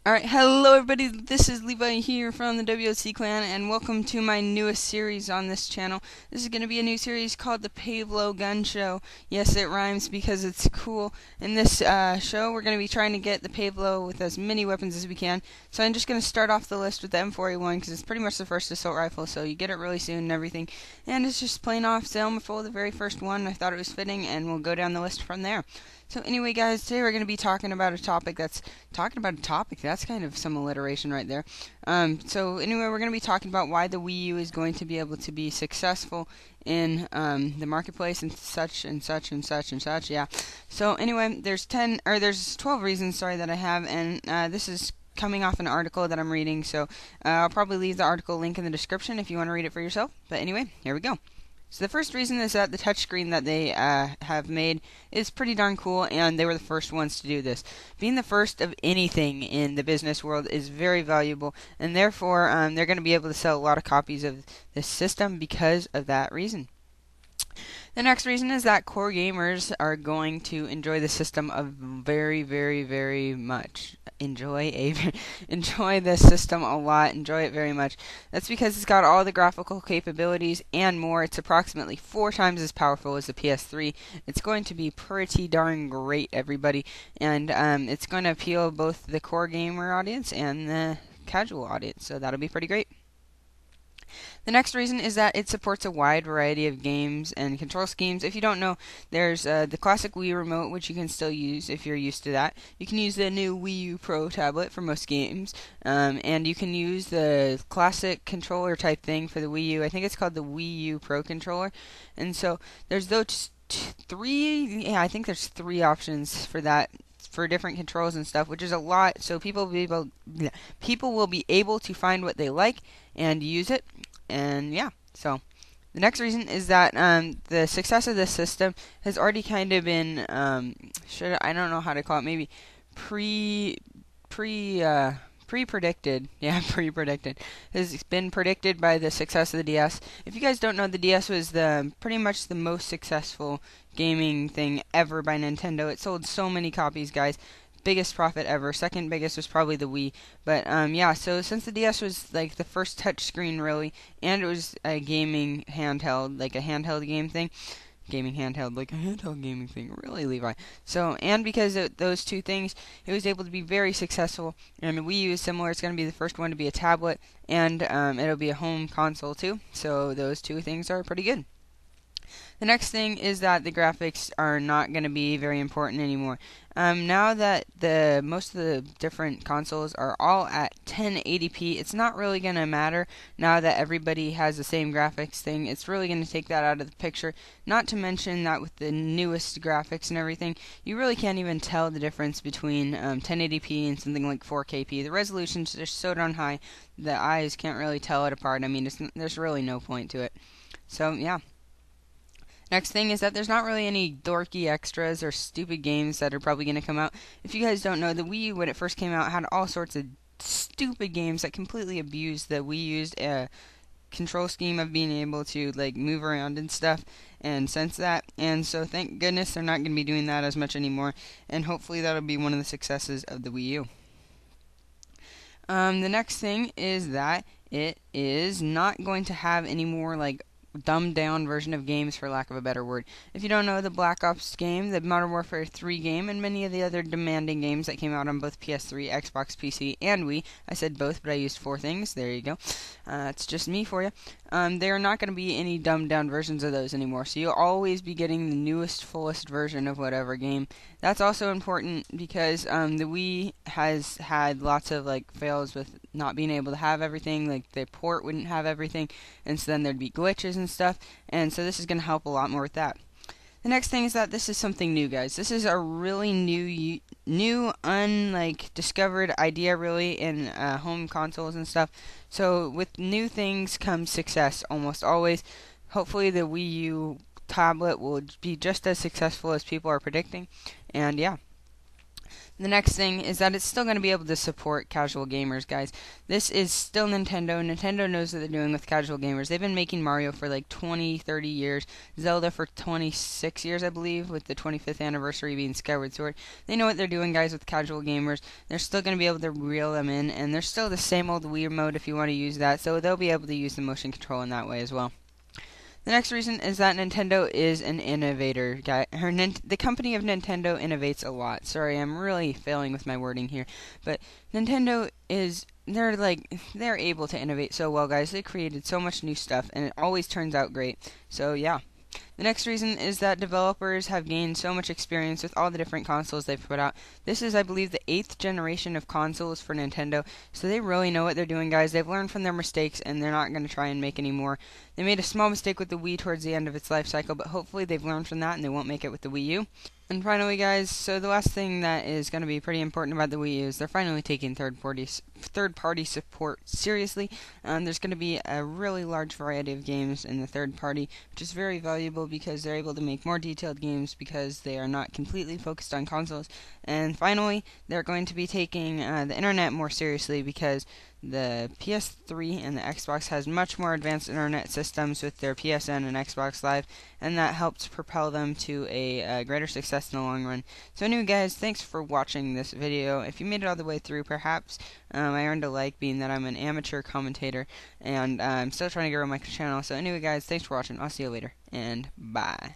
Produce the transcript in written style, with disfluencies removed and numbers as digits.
Alright, hello everybody, this is Levi here from the WOClan, and welcome to my newest series on this channel. This is going to be a new series called the Pavelow Gun Show. Yes, it rhymes because it's cool. In this show, we're going to be trying to get the Pavelow with as many weapons as we can. So I'm just going to start off the list with the M4A1 because it's pretty much the first assault rifle, so you get it really soon and everything. And it's just plain off Selma, the very first one. I thought it was fitting, and we'll go down the list from there. So anyway, guys, today we're going to be talking about a topic that's kind of some alliteration right there. So anyway, we're going to be talking about why the Wii U is going to be able to be successful in the marketplace and such and such and such and such. Yeah. So anyway, there's 12 reasons, sorry, that I have, and this is coming off an article that I'm reading. So I'll probably leave the article link in the description if you want to read it for yourself. But anyway, here we go. So the first reason is that the touchscreen that they have made is pretty darn cool, and they were the first ones to do this. Being the first of anything in the business world is very valuable, and therefore they're going to be able to sell a lot of copies of this system because of that reason. The next reason is that core gamers are going to enjoy the system very, very, very much. Enjoy this system a lot. Enjoy it very much. That's because it's got all the graphical capabilities and more. It's approximately 4 times as powerful as the PS3. It's going to be pretty darn great, everybody, and it's going to appeal both the core gamer audience and the casual audience. So that'll be pretty great. The next reason is that it supports a wide variety of games and control schemes. If you don't know, there's the classic Wii remote, which you can still use if you're used to that. You can use the new Wii U Pro tablet for most games, and you can use the classic controller type thing for the Wii U. I think it's called the Wii U Pro controller. And so there's those I think there's 3 options for that, for different controls and stuff, which is a lot. So people will be able to find what they like and use it. And yeah, so the next reason is that the success of this system has already kind of been I don't know how to call it, maybe pre-predicted. Yeah, pre-predicted. Has been predicted by the success of the DS. If you guys don't know, the DS was pretty much the most successful gaming thing ever by Nintendo. It sold so many copies, guys. Biggest profit ever. Second biggest was probably the Wii. But yeah, so since the DS was like the first touchscreen really, and it was a gaming handheld, like a handheld game thing, gaming handheld, like a handheld gaming thing, really, Levi. So, and because of those 2 things, it was able to be very successful. And the Wii U is similar. It's going to be the first one to be a tablet, and it'll be a home console too. So those 2 things are pretty good. The next thing is that the graphics are not going to be very important anymore. Now that most of the different consoles are all at 1080p, it's not really going to matter now that everybody has the same graphics thing. It's really going to take that out of the picture. Not to mention that with the newest graphics and everything, you really can't even tell the difference between 1080p and something like 4Kp. The resolution's just so darn high, the eyes can't really tell it apart. I mean, there's really no point to it. So, yeah. Next thing is that there's not really any dorky extras or stupid games that are probably going to come out. If you guys don't know, the Wii U, when it first came out, had all sorts of stupid games that completely abused the Wii U's control scheme of being able to like move around and stuff and sense that. And so thank goodness they're not going to be doing that as much anymore. And hopefully that'll be one of the successes of the Wii U. The next thing is that it is not going to have any more like dumbed down version of games, for lack of a better word. If you don't know, the Black Ops game, the Modern Warfare 3 game, and many of the other demanding games that came out on both PS3, Xbox, PC, and Wii. I said both, but I used 4 things. There you go. It's just me for you. There are not going to be any dumbed down versions of those anymore, so you'll always be getting the newest, fullest version of whatever game. That's also important because the Wii has had lots of like fails with not being able to have everything, like the port wouldn't have everything, and so then there'd be glitches and stuff, and so this is going to help a lot more with that. The next thing is that this is something new, guys. This is a really new, discovered idea, really, in home consoles and stuff. So with new things comes success, almost always. Hopefully the Wii U tablet will be just as successful as people are predicting, and yeah. The next thing is that it's still going to be able to support casual gamers, guys. This is still Nintendo. Nintendo knows what they're doing with casual gamers. They've been making Mario for like 20, 30 years. Zelda for 26 years, I believe, with the 25th anniversary being Skyward Sword. They know what they're doing, guys, with casual gamers. They're still going to be able to reel them in, and there's still the same old Wii mode if you want to use that, so they'll be able to use the motion control in that way as well. The next reason is that Nintendo is an innovator, guy. The company of Nintendo innovates a lot. Sorry, I'm really failing with my wording here, but Nintendo is they're able to innovate so well, guys. They created so much new stuff, and it always turns out great. So yeah. The next reason is that developers have gained so much experience with all the different consoles they've put out. This is, I believe, the 8th generation of consoles for Nintendo, so they really know what they're doing, guys. They've learned from their mistakes, and they're not going to try and make any more. They made a small mistake with the Wii towards the end of its life cycle, but hopefully they've learned from that, and they won't make it with the Wii U. And finally, guys, so the last thing that is going to be pretty important about the Wii U is they're finally taking third-party support seriously. There's going to be a really large variety of games in the third party, which is very valuable because they're able to make more detailed games because they are not completely focused on consoles. And finally, they're going to be taking the internet more seriously because the PS3 and the Xbox has much more advanced internet systems with their PSN and Xbox Live, and that helps propel them to a greater success in the long run. So anyway, guys, thanks for watching this video. If you made it all the way through, perhaps I earned a like, being that I'm an amateur commentator, and I'm still trying to grow my channel. So anyway, guys, thanks for watching. I'll see you later, and bye.